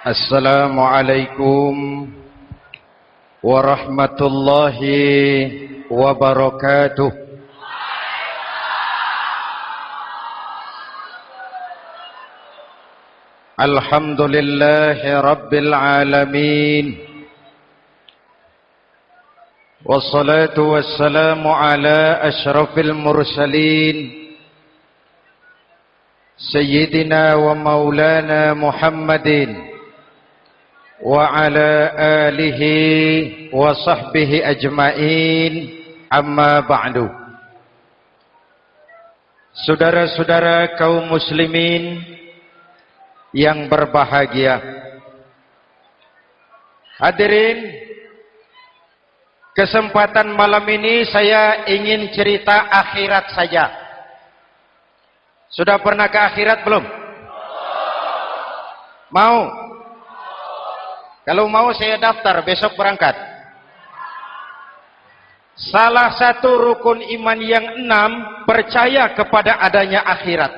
Assalamualaikum warahmatullahi wabarakatuh. Alhamdulillahi rabbil alamin. Wassalatu wassalamu ala asyrafil mursalin Sayyidina wa maulana Muhammadin wa ala alihi wa sahbihi ajma'in, amma ba'du. Saudara-saudara kaum muslimin yang berbahagia, hadirin, kesempatan malam ini saya ingin cerita akhirat saja. Sudah pernah ke akhirat belum? Mau? Kalau mau saya daftar, besok berangkat. Salah satu rukun iman yang 6, percaya kepada adanya akhirat.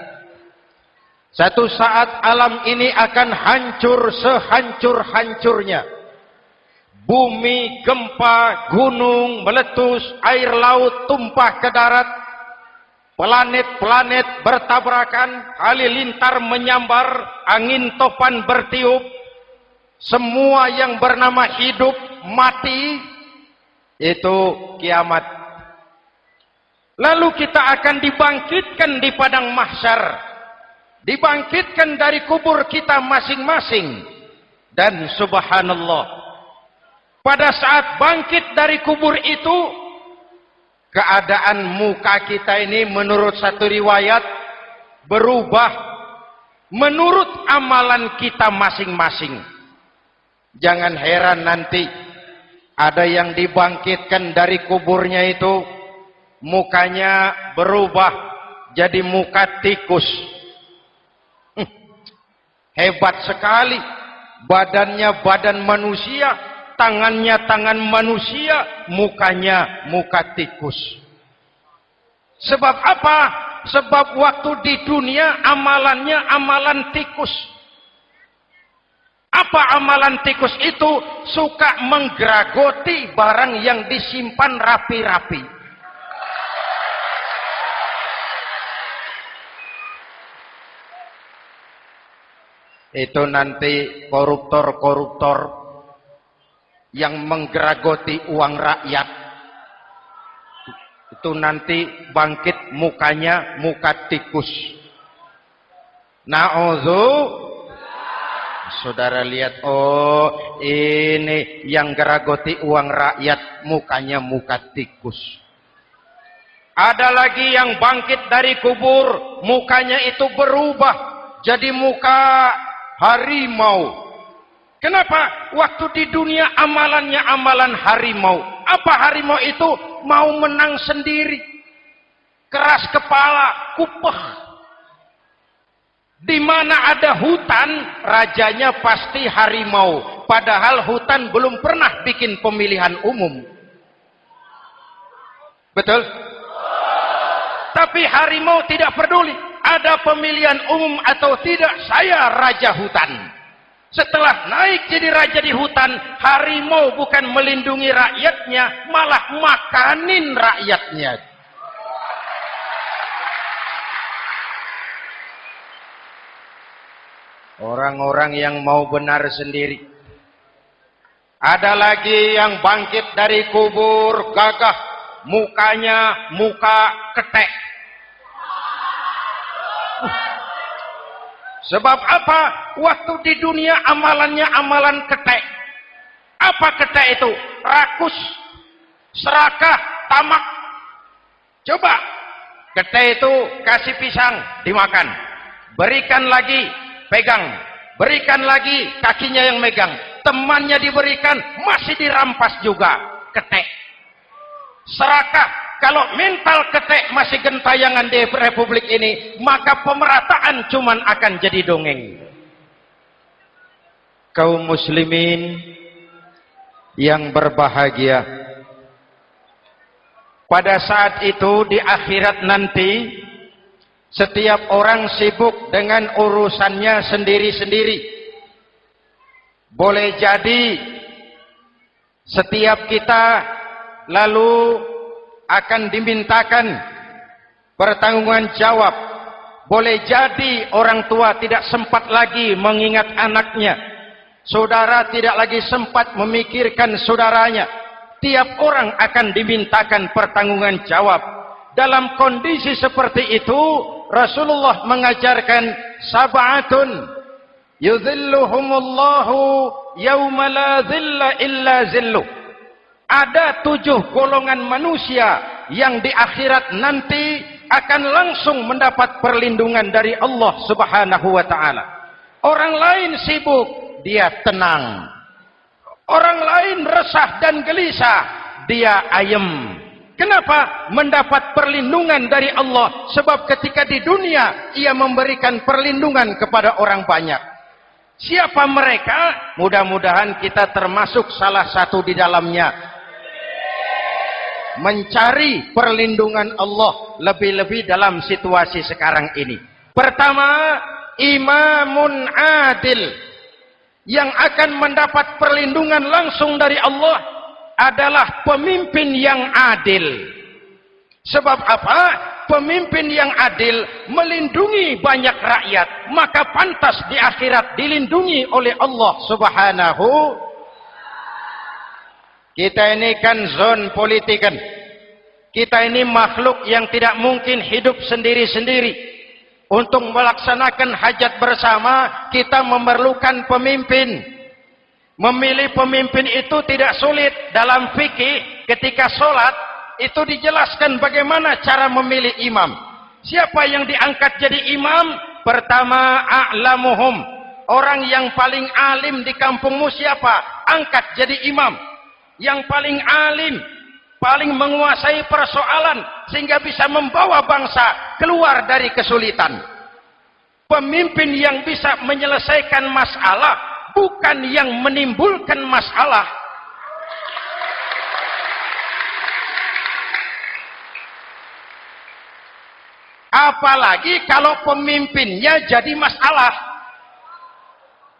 Satu saat alam ini akan hancur sehancur-hancurnya. Bumi, gempa, gunung, meletus, air laut tumpah ke darat. Planet-planet bertabrakan, halilintar menyambar, angin topan bertiup. Semua yang bernama hidup mati, itu kiamat. Lalu kita akan dibangkitkan di padang mahsyar, dibangkitkan dari kubur kita masing-masing. Dan subhanallah, pada saat bangkit dari kubur itu, keadaan muka kita ini menurut satu riwayat berubah menurut amalan kita masing-masing. Jangan heran nanti ada yang dibangkitkan dari kuburnya itu mukanya berubah jadi muka tikus. Hebat sekali. Badannya badan manusia, tangannya tangan manusia, mukanya muka tikus. Sebab apa? Sebab waktu di dunia amalannya amalan tikus. Apa amalan tikus itu? Suka menggeragoti barang yang disimpan rapi-rapi. Itu nanti koruptor-koruptor yang menggeragoti uang rakyat. Itu nanti bangkit mukanya muka tikus. Na'udzu. Saudara lihat, oh ini yang geragoti uang rakyat mukanya muka tikus. Ada lagi yang bangkit dari kubur, mukanya itu berubah jadi muka harimau. Kenapa? Waktu di dunia amalannya amalan harimau. Apa harimau itu? Mau menang sendiri, keras kepala, kupeh. Di mana ada hutan, rajanya pasti harimau. Padahal hutan belum pernah bikin pemilihan umum. Betul? Tapi harimau tidak peduli. Ada pemilihan umum atau tidak, saya raja hutan. Setelah naik jadi raja di hutan, harimau bukan melindungi rakyatnya, malah makanin rakyatnya. Orang-orang yang mau benar sendiri. Ada lagi yang bangkit dari kubur gagah, mukanya muka ketek. Sebab apa? Waktu di dunia amalannya amalan ketek. Apa ketek itu? Rakus, serakah, tamak. Coba, ketek itu kasih pisang, dimakan. Berikan lagi, pegang, berikan lagi, kakinya yang megang, temannya diberikan, masih dirampas juga, ketek. Serakah, kalau mental ketek masih gentayangan di republik ini, maka pemerataan cuman akan jadi dongeng. Kaum muslimin yang berbahagia, pada saat itu di akhirat nanti, setiap orang sibuk dengan urusannya sendiri-sendiri. boleh jadi setiap kita lalu akan dimintakan pertanggungjawaban jawab. Boleh jadi orang tua tidak sempat lagi mengingat anaknya, saudara tidak lagi sempat memikirkan saudaranya. Tiap orang akan dimintakan pertanggungjawaban jawab. Dalam kondisi seperti itu, Rasulullah mengajarkan sab'atun yudhilluhumullahu yawma la dhilla illa zilluh. Ada 7 golongan manusia yang di akhirat nanti akan langsung mendapat perlindungan dari Allah Subhanahu wa taala. Orang lain sibuk, dia tenang. Orang lain resah dan gelisah, dia ayem. Kenapa? Mendapat perlindungan dari Allah. Sebab ketika di dunia ia memberikan perlindungan kepada orang banyak. Siapa mereka? Mudah-mudahan kita termasuk salah satu di dalamnya. Mencari perlindungan Allah lebih-lebih dalam situasi sekarang ini. Pertama, imamun adil. Yang akan mendapat perlindungan langsung dari Allah adalah pemimpin yang adil. Sebab apa? Pemimpin yang adil melindungi banyak rakyat, maka pantas di akhirat dilindungi oleh Allah Subhanahu. Kita ini kan zon politikan. Kita ini makhluk yang tidak mungkin hidup sendiri-sendiri. Untuk melaksanakan hajat bersama, kita memerlukan pemimpin. Memilih pemimpin itu tidak sulit. Dalam fikih, ketika sholat, itu dijelaskan bagaimana cara memilih imam. Siapa yang diangkat jadi imam? Pertama, a'lamuhum. Orang yang paling alim di kampungmu siapa? Angkat jadi imam. Yang paling alim, paling menguasai persoalan sehingga bisa membawa bangsa keluar dari kesulitan. Pemimpin yang bisa menyelesaikan masalah, bukan yang menimbulkan masalah. Apalagi kalau pemimpinnya jadi masalah,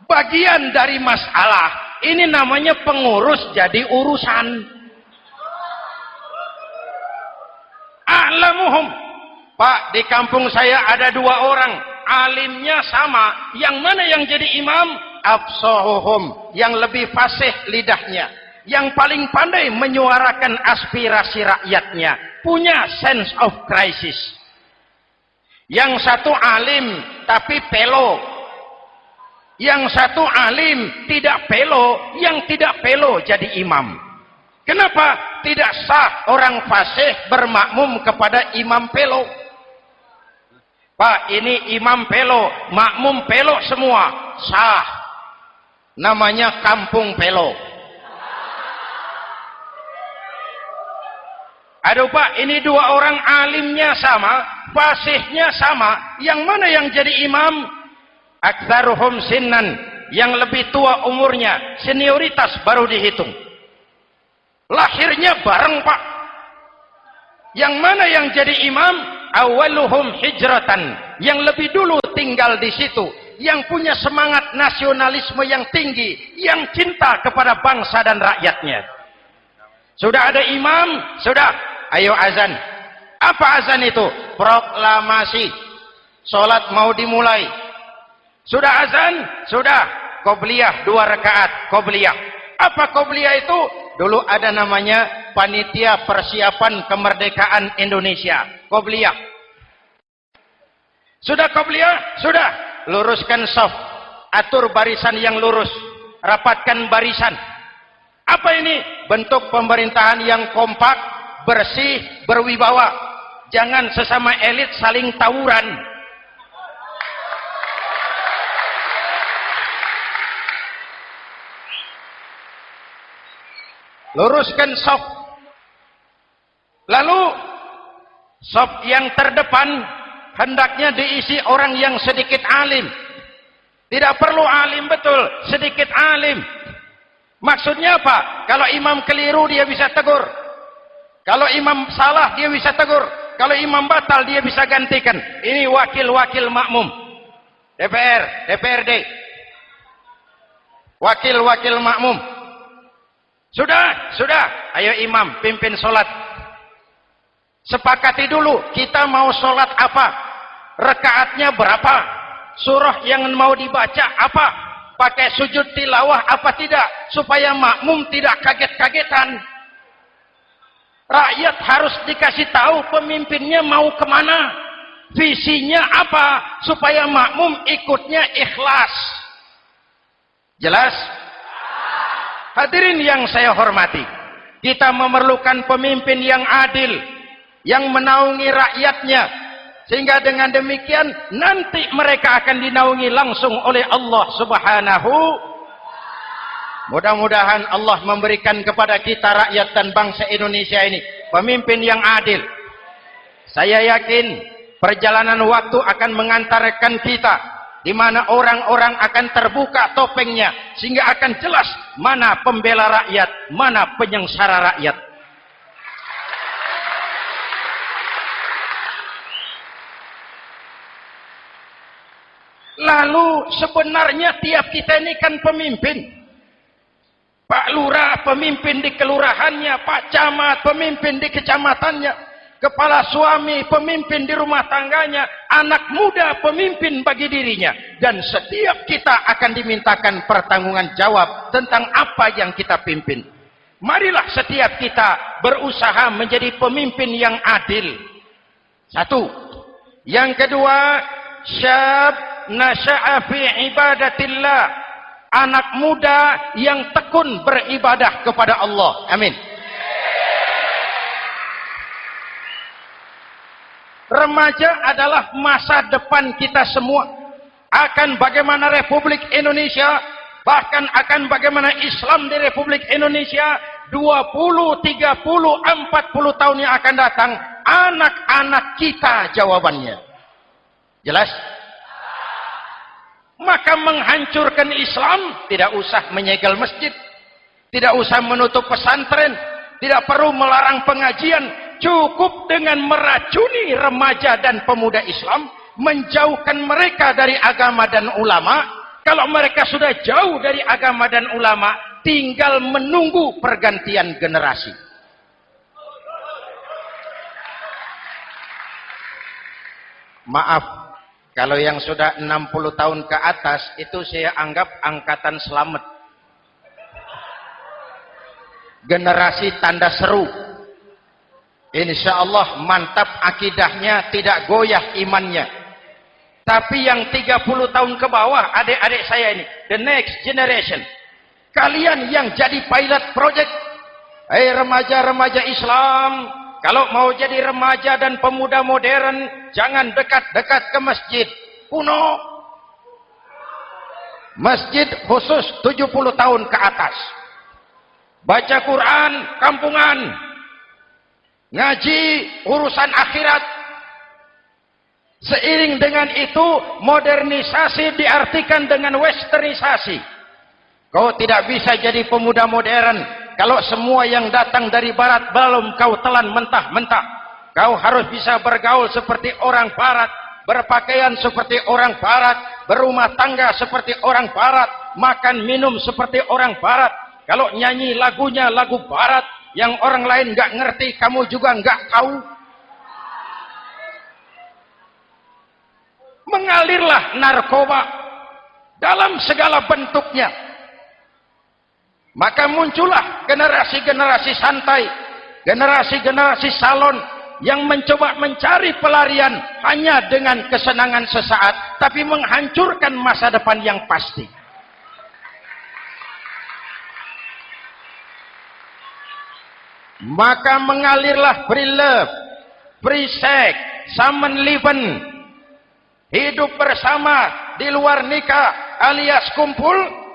bagian dari masalah. Ini namanya pengurus jadi urusan. A'lamuhum. Pak, di kampung saya ada 2 orang, alimnya sama. Yang mana yang jadi imam? Afsahuhum, yang lebih fasih lidahnya, yang paling pandai menyuarakan aspirasi rakyatnya, punya sense of crisis. Yang satu alim tapi pelo. Yang satu alim tidak pelo, yang tidak pelo jadi imam. Kenapa? Tidak sah orang fasih bermakmum kepada imam pelo. Pak, ini imam pelo, makmum pelo semua. Sah. Namanya kampung pelo. Aduh Pak, ini 2 orang alimnya sama, fasihnya sama. Yang mana yang jadi imam? Aktsaruhum sinnan, yang lebih tua umurnya, senioritas baru dihitung. Lahirnya bareng Pak. Yang mana yang jadi imam? Awaluhum hijratan, yang lebih dulu tinggal di situ, yang punya semangat nasionalisme yang tinggi, yang cinta kepada bangsa dan rakyatnya. Sudah ada imam? Sudah. Ayo azan. Apa azan itu? Proklamasi. Salat mau dimulai. Sudah azan? Sudah. Qobliyah 2 rakaat. Qobliyah. Apa qobliyah itu? Dulu ada namanya Panitia Persiapan Kemerdekaan Indonesia. Qobliyah. Sudah qobliyah? Sudah. Luruskan shaf. Atur barisan yang lurus. Rapatkan barisan. Apa ini? Bentuk pemerintahan yang kompak, bersih, berwibawa. Jangan sesama elit saling tawuran. Luruskan shaf. Lalu shaf yang terdepan hendaknya diisi orang yang sedikit alim. Tidak perlu alim betul, sedikit alim. Maksudnya apa? Kalau imam keliru dia bisa tegur. Kalau imam salah dia bisa tegur. Kalau imam batal dia bisa gantikan. Ini wakil-wakil makmum. DPR, DPRD. Wakil-wakil makmum. Sudah. Ayo imam, pimpin sholat. Sepakati dulu, kita mau sholat apa? Rakaatnya berapa? Surah yang mau dibaca apa? Pakai sujud tilawah apa tidak? Supaya makmum tidak kaget-kagetan. Rakyat harus dikasih tahu pemimpinnya mau kemana. Visinya apa? Supaya makmum ikutnya ikhlas. Jelas? Hadirin yang saya hormati, kita memerlukan pemimpin yang adil, yang menaungi rakyatnya, sehingga dengan demikian nanti mereka akan dinaungi langsung oleh Allah Subhanahu. Mudah-mudahan Allah memberikan kepada kita rakyat dan bangsa Indonesia ini pemimpin yang adil. Saya yakin perjalanan waktu akan mengantarkan kita di mana orang-orang akan terbuka topengnya sehingga akan jelas mana pembela rakyat, mana penyengsara rakyat. Lalu sebenarnya tiap kita ini kan pemimpin. Pak Lurah pemimpin di kelurahannya, Pak Camat pemimpin di kecamatannya, kepala suami pemimpin di rumah tangganya, anak muda pemimpin bagi dirinya, dan setiap kita akan dimintakan pertanggungan jawab tentang apa yang kita pimpin. Marilah setiap kita berusaha menjadi pemimpin yang adil. Satu. Yang kedua, syab nasya'a fi ibadatillah, anak muda yang tekun beribadah kepada Allah. Amin. Remaja adalah masa depan kita semua. Akan bagaimana Republik Indonesia, bahkan akan bagaimana Islam di Republik Indonesia 20, 30, 40 tahun yang akan datang, anak-anak kita jawabannya. Jelas? Maka menghancurkan Islam tidak usah menyegel masjid, tidak usah menutup pesantren, tidak perlu melarang pengajian, cukup dengan meracuni remaja dan pemuda Islam, menjauhkan mereka dari agama dan ulama. Kalau mereka sudah jauh dari agama dan ulama, tinggal menunggu pergantian generasi. Maaf, kalau yang sudah 60 tahun ke atas, itu saya anggap angkatan selamat. Generasi tanda seru. Insya Allah mantap akidahnya, tidak goyah imannya. Tapi yang 30 tahun ke bawah, adik-adik saya ini, the next generation. Kalian yang jadi pilot project. Remaja-remaja Islam, kalau mau jadi remaja dan pemuda modern, jangan dekat-dekat ke masjid kuno. Masjid khusus 70 tahun ke atas. Baca Quran kampungan. Ngaji urusan akhirat. Seiring dengan itu, modernisasi diartikan dengan westernisasi. Kau tidak bisa jadi pemuda modern kalau semua yang datang dari barat belum kau telan mentah-mentah. Kau harus bisa bergaul seperti orang barat, berpakaian seperti orang barat, berumah tangga seperti orang barat, makan minum seperti orang barat. Kalau nyanyi lagunya lagu barat yang orang lain nggak ngerti, kamu juga nggak tahu. Mengalirlah narkoba dalam segala bentuknya. Maka muncullah generasi-generasi santai, generasi-generasi salon yang mencoba mencari pelarian hanya dengan kesenangan sesaat, tapi menghancurkan masa depan yang pasti. Maka mengalirlah free love, free sex, Samenleben, hidup bersama di luar nikah alias kumpul.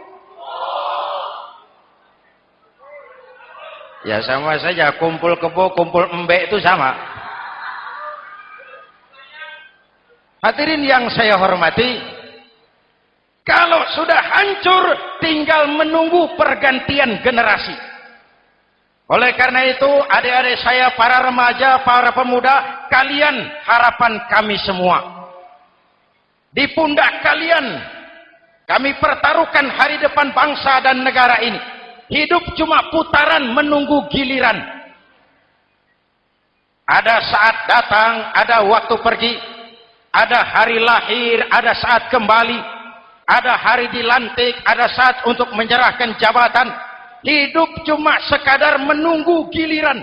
Ya sama saja, kumpul kebo, kumpul embek itu sama. Hadirin yang saya hormati, kalau sudah hancur tinggal menunggu pergantian generasi. Oleh karena itu, adik-adik saya, para remaja, para pemuda, kalian harapan kami semua. Di pundak kalian Kami pertaruhkan hari depan bangsa dan negara ini. Hidup cuma putaran menunggu giliran. Ada saat datang, ada waktu pergi. Ada hari lahir, ada saat kembali. Ada hari dilantik, ada saat untuk menyerahkan jabatan. Hidup cuma sekadar menunggu giliran.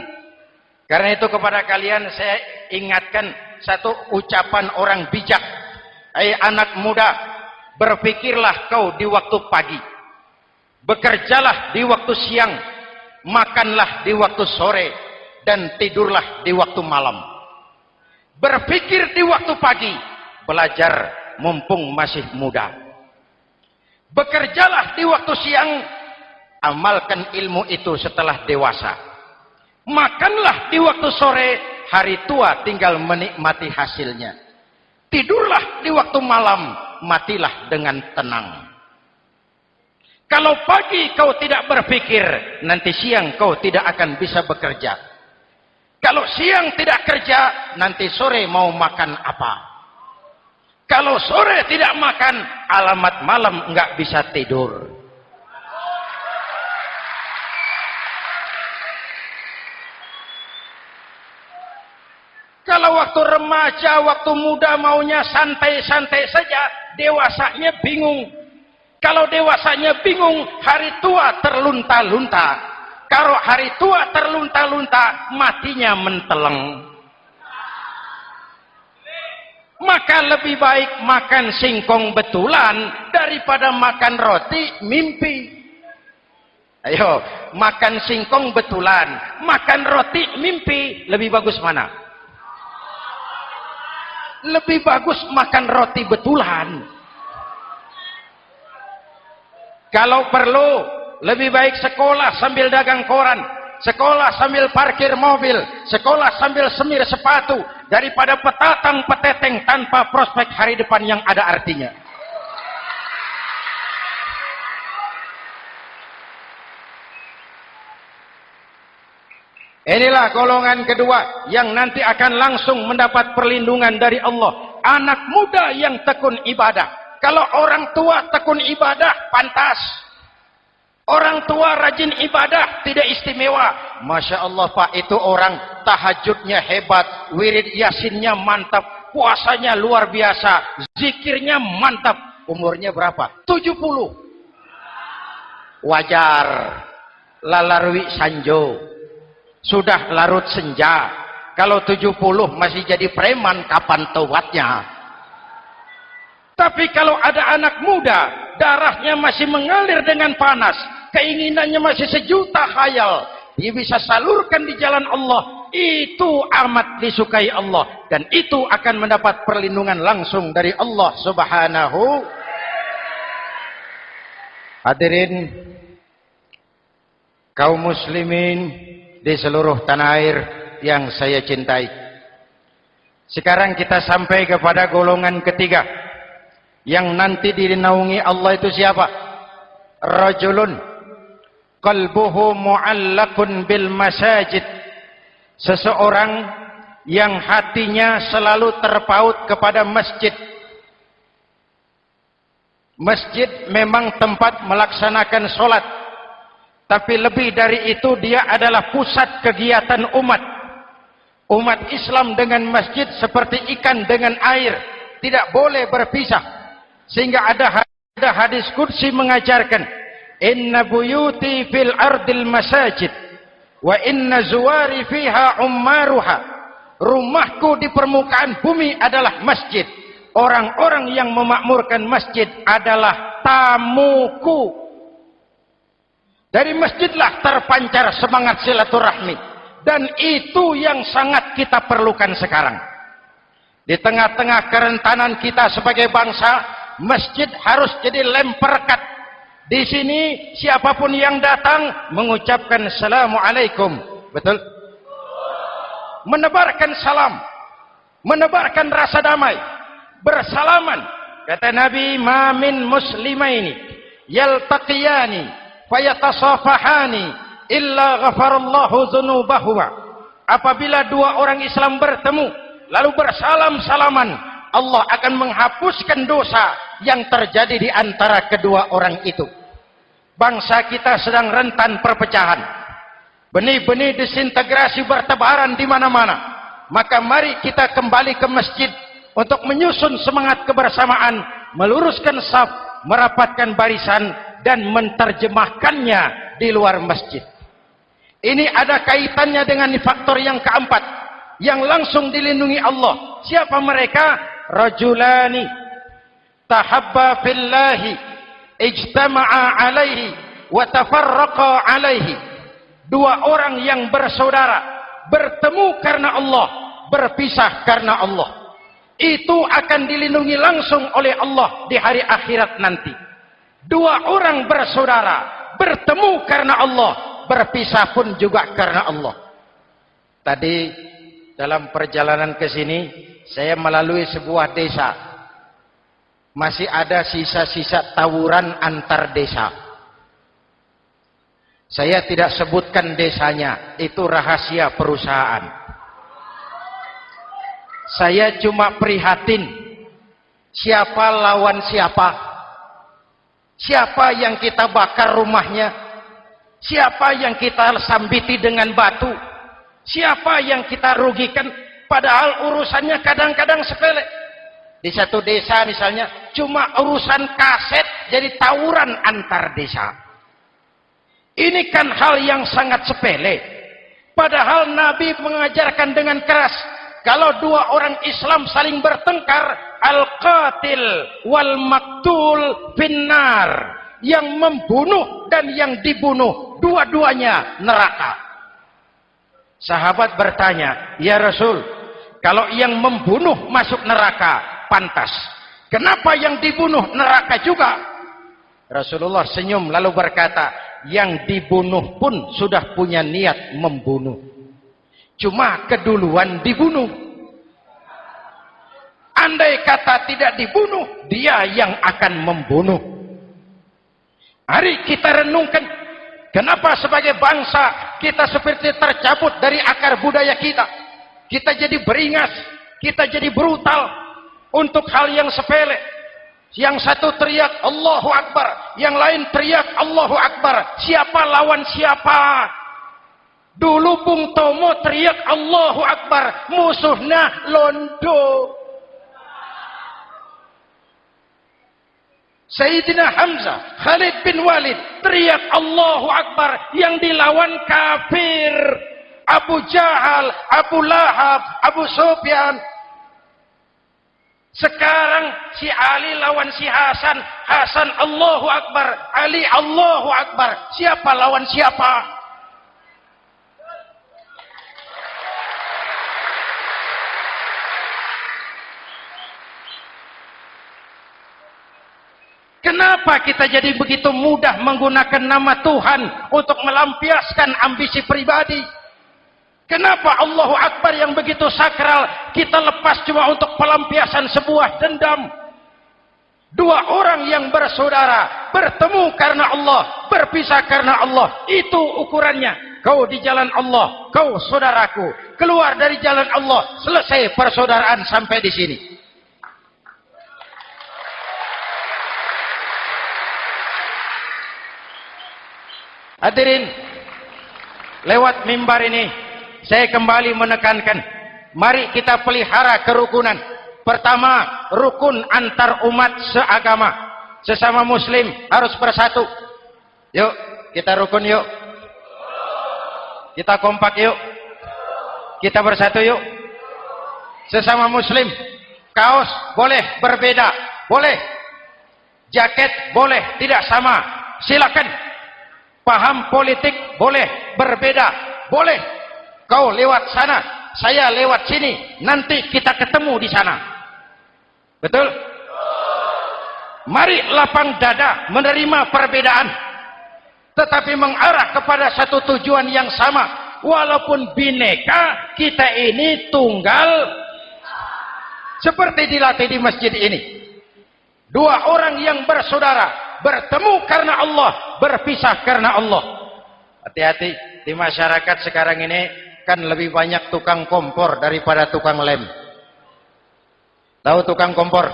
Karena itu kepada kalian saya ingatkan satu ucapan orang bijak. Hai anak muda, berpikirlah kau di waktu pagi. Bekerjalah di waktu siang. Makanlah di waktu sore. Dan tidurlah di waktu malam. Berpikir di waktu pagi. Belajar mumpung masih muda. Bekerjalah di waktu siang. Amalkan ilmu itu setelah dewasa. Makanlah di waktu sore. Hari tua tinggal menikmati hasilnya. Tidurlah di waktu malam. Matilah dengan tenang. Kalau pagi kau tidak berpikir, nanti siang kau tidak akan bisa bekerja. Kalau siang tidak kerja, nanti sore mau makan apa? Kalau sore tidak makan, alamat malam nggak bisa tidur. Kalau waktu remaja, waktu muda maunya santai-santai saja, dewasanya bingung. Kalau dewasanya bingung, hari tua terlunta-lunta. Kalau hari tua terlunta-lunta, matinya menteleng. Maka lebih baik makan singkong betulan daripada makan roti mimpi. Ayo, makan singkong betulan, makan roti mimpi, lebih bagus mana? Lebih bagus makan roti betulan. Kalau perlu, lebih baik sekolah sambil dagang koran, sekolah sambil parkir mobil, sekolah sambil semir sepatu, daripada petatang peteteng tanpa prospek hari depan yang ada artinya. Inilah golongan kedua yang nanti akan langsung mendapat perlindungan dari Allah. Anak muda yang tekun ibadah. Kalau orang tua tekun ibadah, pantas. Orang tua rajin ibadah, tidak istimewa. Masya Allah Pak, itu orang tahajudnya hebat, wirid yasinnya mantap, puasanya luar biasa, zikirnya mantap. Umurnya berapa? 70. Wajar. Lalarwi sanjo. Sudah larut senja. Kalau 70 masih jadi preman, kapan taubatnya? Tapi kalau ada anak muda, darahnya masih mengalir dengan panas, keinginannya masih sejuta khayal, dia bisa salurkan di jalan Allah, itu amat disukai Allah, dan itu akan mendapat perlindungan langsung dari Allah Subhanahu. Hadirin kaum muslimin di seluruh tanah air yang saya cintai, sekarang kita sampai kepada golongan ketiga yang nanti dinaungi Allah. Itu siapa? Rajulun qalbuhu mu'allakun bil masajid. Seseorang yang hatinya selalu terpaut kepada masjid. Masjid memang tempat melaksanakan sholat, tapi lebih dari itu dia adalah pusat kegiatan umat. Umat Islam dengan masjid seperti ikan dengan air, tidak boleh berpisah. Sehingga ada hadis qudsi mengajarkan, inna buyuti fil ardil masajid wa inna zuwari fiha ummaruha. Rumahku di permukaan bumi adalah masjid. Orang-orang yang memakmurkan masjid adalah tamuku. Dari masjidlah terpancar semangat silaturahmi, dan itu yang sangat kita perlukan sekarang. Di tengah-tengah kerentanan kita sebagai bangsa, masjid harus jadi lem perekat. Di sini siapapun yang datang mengucapkan assalamualaikum, betul? Menebarkan salam, menebarkan rasa damai, bersalaman. Kata Nabi, ma min muslimaini yaltaqiyani fayatasafahani illa ghafarallahu dzunubahuma. Apabila dua orang Islam bertemu lalu bersalam-salaman, Allah akan menghapuskan dosa yang terjadi di antara kedua orang itu. Bangsa kita sedang rentan perpecahan. Benih-benih disintegrasi bertebaran di mana-mana. Maka mari kita kembali ke masjid untuk menyusun semangat kebersamaan, meluruskan saf, merapatkan barisan, dan menerjemahkannya di luar masjid. Ini ada kaitannya dengan faktor yang keempat, yang langsung dilindungi Allah. Siapa mereka? Rajulani tahabba fillahi ijtama'a alaihi wa tafarraqa alaihi. Dua orang yang bersaudara, bertemu karena Allah, berpisah karena Allah. Itu akan dilindungi langsung oleh Allah di hari akhirat nanti. Dua orang bersaudara, bertemu karena Allah, berpisah pun juga karena Allah. Tadi dalam perjalanan ke sini, saya melalui sebuah desa. Masih ada sisa-sisa tawuran antar desa. Saya tidak sebutkan desanya, itu rahasia perusahaan. Saya cuma prihatin, siapa lawan siapa? Siapa yang kita bakar rumahnya? Siapa yang kita sambiti dengan batu? Siapa yang kita rugikan? Padahal urusannya kadang-kadang sepele. Di satu desa misalnya, cuma urusan kaset jadi tawuran antar desa. Ini kan hal yang sangat sepele. Padahal Nabi mengajarkan dengan keras, kalau dua orang Islam saling bertengkar, al-qatil wal maktul finnar. Yang membunuh dan yang dibunuh, dua-duanya neraka. Sahabat bertanya, ya Rasul, kalau yang membunuh masuk neraka, pantas. Kenapa yang dibunuh neraka juga? Rasulullah senyum lalu berkata, yang dibunuh pun sudah punya niat membunuh. Cuma keduluan dibunuh. Andai kata tidak dibunuh, dia yang akan membunuh. Mari kita renungkan, kenapa sebagai bangsa kita seperti tercabut dari akar budaya kita. Kita jadi beringas, kita jadi brutal untuk hal yang sepele. Yang satu teriak Allahu Akbar, yang lain teriak Allahu Akbar. Siapa lawan siapa? Dulu Bung Tomo teriak Allahu Akbar, musuhnya londo. Sayyidina Hamzah, Khalid bin Walid teriak Allahu Akbar, yang dilawan kafir. Abu Jahal, Abu Lahab, Abu Sufyan. Sekarang si Ali lawan si Hasan, Hasan Allahu Akbar, Ali Allahu Akbar. Siapa lawan siapa? Kenapa kita jadi begitu mudah menggunakan nama Tuhan untuk melampiaskan ambisi pribadi? Kenapa Allahu Akbar yang begitu sakral kita lepas cuma untuk pelampiasan sebuah dendam? Dua orang yang bersaudara, bertemu karena Allah, berpisah karena Allah. Itu ukurannya. Kau di jalan Allah, kau saudaraku. Keluar dari jalan Allah, selesai persaudaraan sampai di sini. Hadirin, lewat mimbar ini saya kembali menekankan, mari kita pelihara kerukunan. Pertama, rukun antar umat seagama, sesama muslim harus bersatu. Yuk, kita rukun yuk. Kita kompak yuk. Kita bersatu yuk. Sesama muslim, kaos boleh berbeda, boleh. Jaket boleh tidak sama, silakan. Paham politik boleh berbeda, boleh. Kau lewat sana, saya lewat sini, nanti kita ketemu di sana. Betul? Mari lapang dada menerima perbedaan, tetapi mengarah kepada satu tujuan yang sama. Walaupun bineka, kita ini tunggal. Seperti dilatih di masjid ini. Dua orang yang bersaudara, bertemu karena Allah, berpisah karena Allah. Hati-hati, di masyarakat sekarang ini kan lebih banyak tukang kompor daripada tukang lem. Tahu tukang kompor?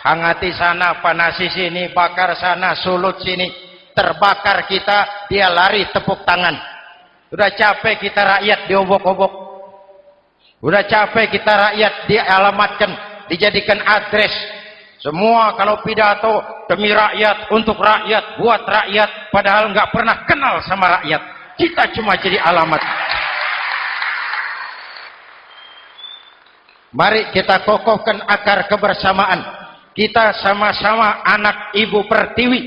hangati sana, panasi sini, bakar sana, sulut sini, terbakar kita, dia lari tepuk tangan. Udah capek kita rakyat diobok-obok, udah capek kita rakyat dialamatkan, dijadikan address. Semua kalau pidato demi rakyat, untuk rakyat, buat rakyat, padahal nggak pernah kenal sama rakyat. Kita cuma jadi alamat. Mari kita kokohkan akar kebersamaan. Kita sama-sama anak Ibu Pertiwi.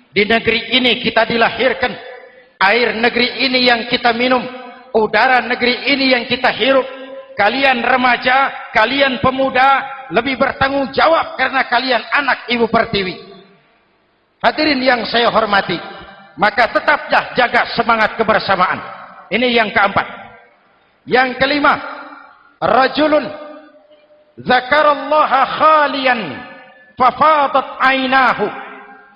Di negeri ini kita dilahirkan. Air negeri ini yang kita minum, udara negeri ini yang kita hirup. Kalian remaja, kalian pemuda, lebih bertanggung jawab karena kalian anak Ibu Pertiwi. Hadirin yang saya hormati, maka tetaplah jaga semangat kebersamaan. Ini yang keempat. Yang kelima, rajulun zakarallaha khalian fafadat ainahu.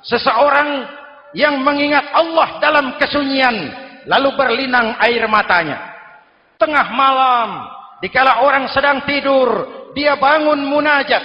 Seseorang yang mengingat Allah dalam kesunyian, lalu berlinang air matanya. Tengah malam, dikala orang sedang tidur, dia bangun munajat.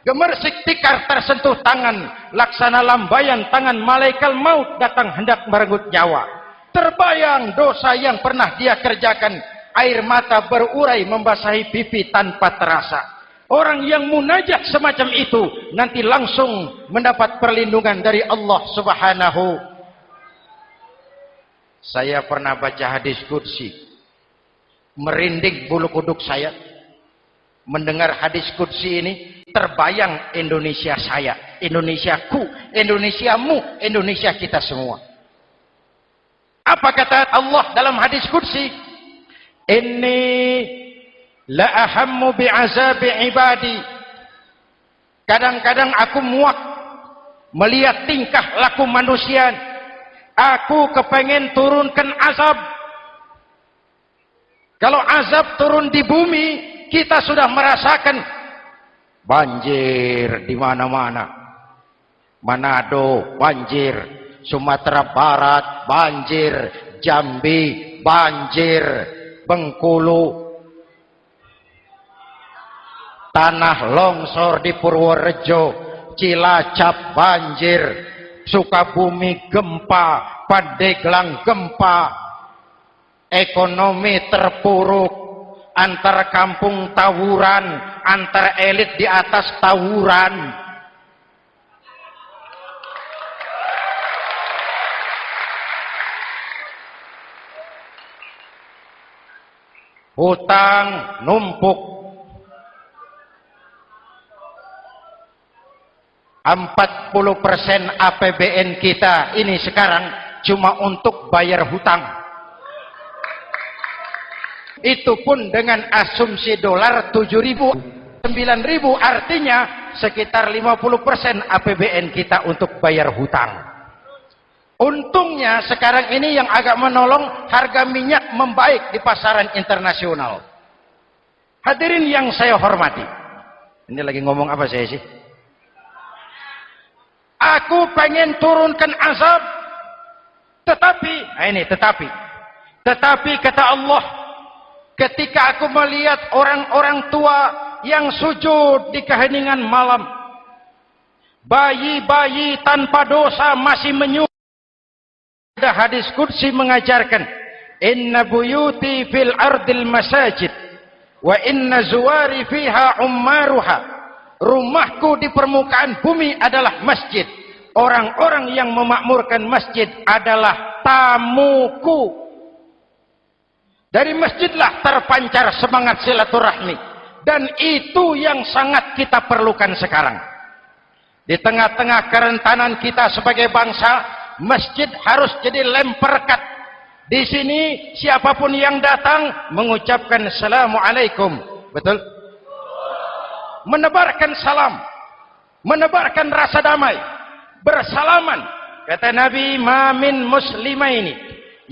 Gemersik tikar tersentuh tangan, laksana lambaian tangan malaikat maut datang hendak merenggut nyawa. Terbayang dosa yang pernah dia kerjakan, air mata berurai membasahi pipi tanpa terasa. Orang yang munajat semacam itu nanti langsung mendapat perlindungan dari Allah Subhanahu. Saya pernah baca hadis qudsi, merinding bulu kuduk saya mendengar hadis qudsi ini. Terbayang Indonesia saya, Indonesiaku, Indonesiamu, Indonesia kita semua. Apa kata Allah dalam hadis qudsi? Inni la ahammu bi'azabi ibadi. Kadang-kadang aku muak melihat tingkah laku manusia. Aku kepengen turunkan azab. Kalau azab turun di bumi, kita sudah merasakan banjir di mana-mana. Manado banjir, Sumatera Barat banjir, Jambi banjir, Bengkulu, tanah longsor di Purworejo, Cilacap banjir, Sukabumi gempa, Pandeglang gempa, ekonomi terpuruk, antar kampung tawuran, antar elit di atas tawuran. Hutang numpuk. 40% APBN kita ini sekarang cuma untuk bayar hutang. Itu pun dengan asumsi dolar 7.000, 9.000, artinya sekitar 50% APBN kita untuk bayar hutang. Untungnya sekarang ini yang agak menolong, harga minyak membaik di pasaran internasional. Hadirin yang saya hormati, ini lagi ngomong apa saya sih? Aku pengen turunkan azab, tetapi kata Allah, ketika aku melihat orang-orang tua yang sujud di keheningan malam, bayi-bayi tanpa dosa masih menyujud. Ada hadis qudsi mengajarkan, inna buyuti fil ardil masajid wa inna zuwari fiha ummaruha. Rumahku di permukaan bumi adalah masjid. Orang-orang yang memakmurkan masjid adalah tamuku. Dari masjidlah terpancar semangat silaturahmi. Dan itu yang sangat kita perlukan sekarang. Di tengah-tengah kerentanan kita sebagai bangsa, masjid harus jadi lem perekat. Di sini siapapun yang datang mengucapkan assalamualaikum. Betul? Menebarkan salam, menebarkan rasa damai, bersalaman. Kata Nabi, ma min muslimaini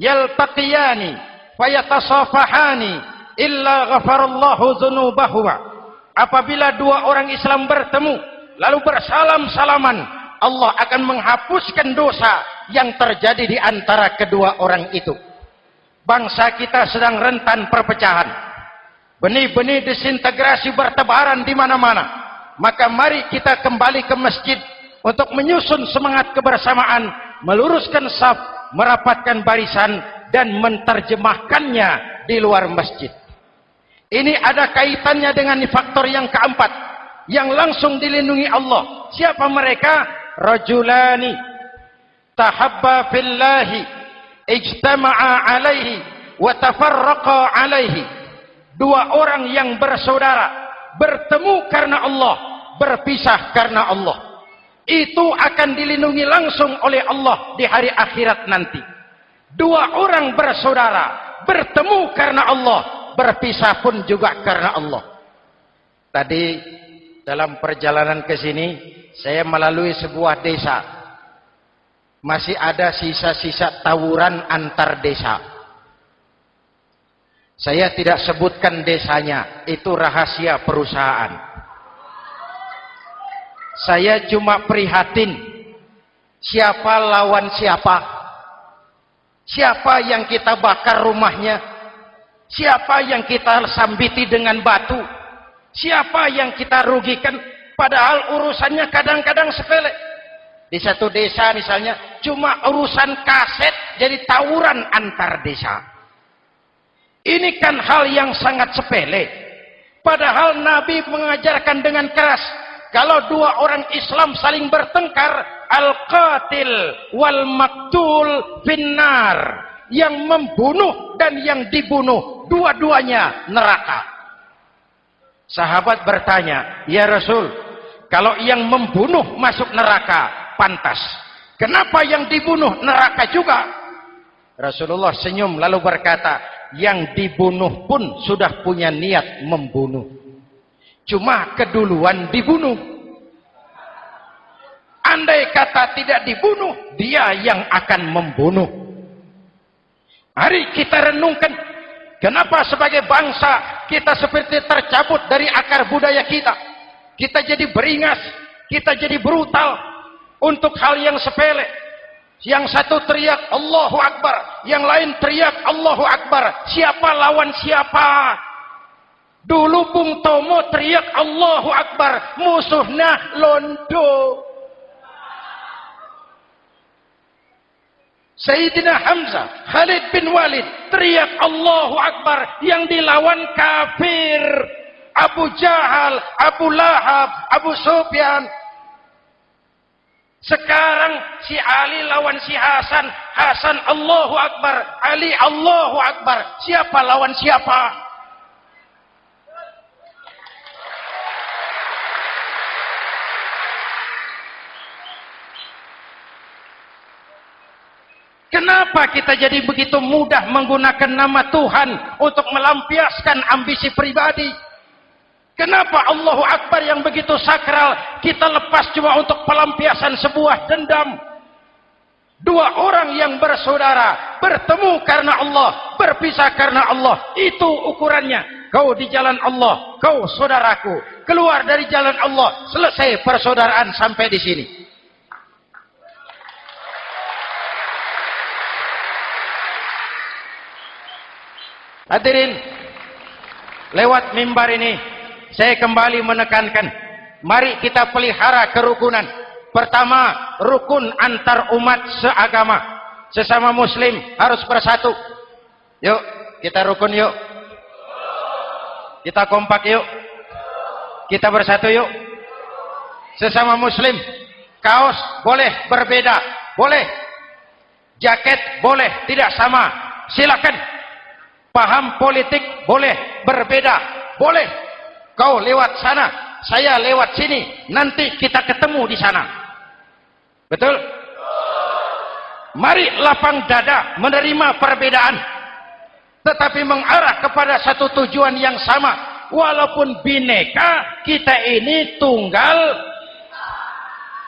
yaltaqiyani fayatasafahani illa ghafarallahu dzunubahuma. Apabila dua orang Islam bertemu lalu bersalam-salaman, Allah akan menghapuskan dosa yang terjadi di antara kedua orang itu. Bangsa kita sedang rentan perpecahan. Benih-benih disintegrasi bertebaran di mana-mana. Maka mari kita kembali ke masjid untuk menyusun semangat kebersamaan, meluruskan saf, merapatkan barisan, dan menerjemahkannya di luar masjid. Ini ada kaitannya dengan faktor yang keempat, yang langsung dilindungi Allah. Siapa mereka? Rajulani tahabba fillahi ijtama'a alaihi wa tafarraqa alaihi. Dua orang yang bersaudara, bertemu karena Allah, berpisah karena Allah. Itu akan dilindungi langsung oleh Allah di hari akhirat nanti. Dua orang bersaudara, bertemu karena Allah, berpisah pun juga karena Allah. Tadi dalam perjalanan ke sini, saya melalui sebuah desa. Masih ada sisa-sisa tawuran antar desa. Saya tidak sebutkan desanya, itu rahasia perusahaan. Saya cuma prihatin, siapa lawan siapa. Siapa yang kita bakar rumahnya? Siapa yang kita sambiti dengan batu? Siapa yang kita rugikan? Padahal urusannya kadang-kadang sepele. Di satu desa misalnya, cuma urusan kaset jadi tawuran antar desa. Ini kan hal yang sangat sepele. Padahal Nabi mengajarkan dengan keras, kalau dua orang Islam saling bertengkar, al-qatil wal maktul finnar. Yang membunuh dan yang dibunuh, dua-duanya neraka. Sahabat bertanya, ya Rasul, kalau yang membunuh masuk neraka, pantas. Kenapa yang dibunuh neraka juga? Rasulullah senyum lalu berkata, yang dibunuh pun sudah punya niat membunuh. Cuma keduluan dibunuh. Andai kata tidak dibunuh, dia yang akan membunuh. Mari kita renungkan, kenapa sebagai bangsa kita seperti tercabut dari akar budaya kita. Kita jadi beringas, kita jadi brutal untuk hal yang sepele. Yang satu teriak Allahu Akbar, yang lain teriak Allahu Akbar. Siapa lawan siapa? Dulu Bung Tomo teriak Allahu Akbar, musuhnya londo. Sayyidina Hamzah, Khalid bin Walid teriak Allahu Akbar, yang dilawan kafir. Abu Jahal, Abu Lahab, Abu Sufyan. Sekarang si Ali lawan si Hasan, Hasan Allahu Akbar, Ali Allahu Akbar. Siapa lawan siapa? Kenapa kita jadi begitu mudah menggunakan nama Tuhan untuk melampiaskan ambisi pribadi? Kenapa Allahu Akbar yang begitu sakral kita lepas cuma untuk pelampiasan sebuah dendam? Dua orang yang bersaudara bertemu karena Allah, berpisah karena Allah. Itu ukurannya. Kau di jalan Allah, kau saudaraku. Keluar dari jalan Allah, selesai persaudaraan sampai di sini. Hadirin, lewat mimbar ini saya kembali menekankan, mari kita pelihara kerukunan. Pertama, rukun antar umat seagama, sesama muslim harus bersatu. Yuk, kita rukun yuk. Kita kompak yuk. Kita bersatu yuk. Sesama muslim, kaos boleh berbeda, boleh. Jaket boleh tidak sama, silakan. Paham politik boleh berbeda, boleh. Kau lewat sana, saya lewat sini, nanti kita ketemu di sana. Betul? Mari lapang dada menerima perbedaan, tetapi mengarah kepada satu tujuan yang sama. Walaupun bineka, kita ini tunggal.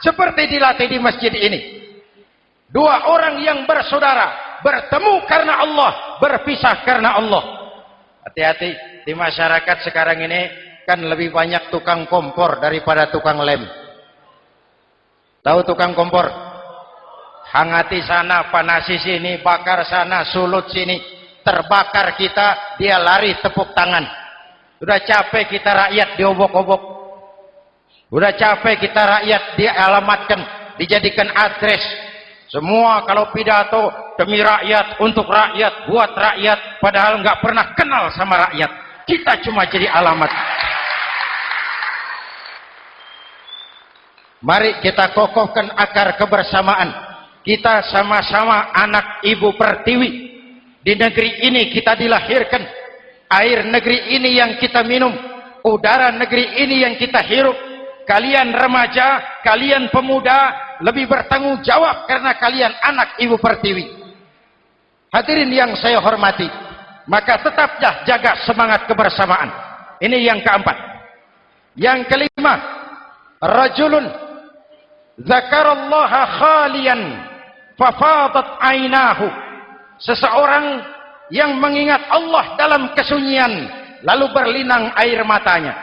Seperti dilatih di masjid ini. Dua orang yang bersaudara bertemu karena Allah, berpisah karena Allah. Hati-hati, di masyarakat sekarang ini kan lebih banyak tukang kompor daripada tukang lem. Tahu tukang kompor? Hangati sana, panasi sini, bakar sana, sulut sini. Terbakar kita, dia lari tepuk tangan. Sudah capek kita rakyat diobok-obok. Udah capek kita rakyat dialamatkan, dijadikan address. Semua kalau pidato demi rakyat, untuk rakyat, buat rakyat, padahal nggak pernah kenal sama rakyat. Kita cuma jadi alamat. Mari kita kokohkan akar kebersamaan. Kita sama-sama anak Ibu Pertiwi. Di negeri ini kita dilahirkan. Air negeri ini yang kita minum. Udara negeri ini yang kita hirup. Kalian remaja, kalian pemuda, lebih bertanggung jawab karena kalian anak Ibu Pertiwi. Hadirin yang saya hormati, maka tetaplah jaga semangat kebersamaan. Ini yang keempat. Yang kelima, rajulun zakarallaha khalian fafadat ainahu. Seseorang yang mengingat Allah dalam kesunyian lalu berlinang air matanya.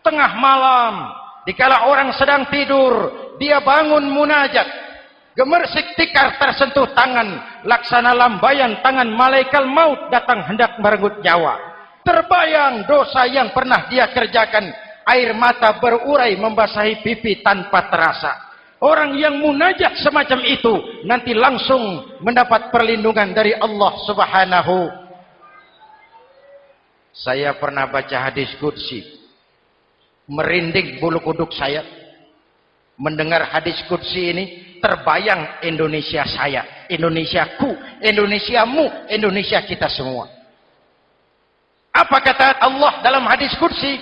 Tengah malam, dikala orang sedang tidur, dia bangun munajat. Gemersik tikar tersentuh tangan, laksana lambaian tangan malaikat maut datang hendak merenggut nyawa. Terbayang dosa yang pernah dia kerjakan, air mata berurai membasahi pipi tanpa terasa. Orang yang munajat semacam itu nanti langsung mendapat perlindungan dari Allah Subhanahu. Saya pernah baca hadis qudsi, merinding bulu kuduk saya mendengar hadis qudsi ini. Terbayang Indonesia saya, Indonesiaku, Indonesiamu, Indonesia kita semua. Apa kata Allah dalam hadis qudsi?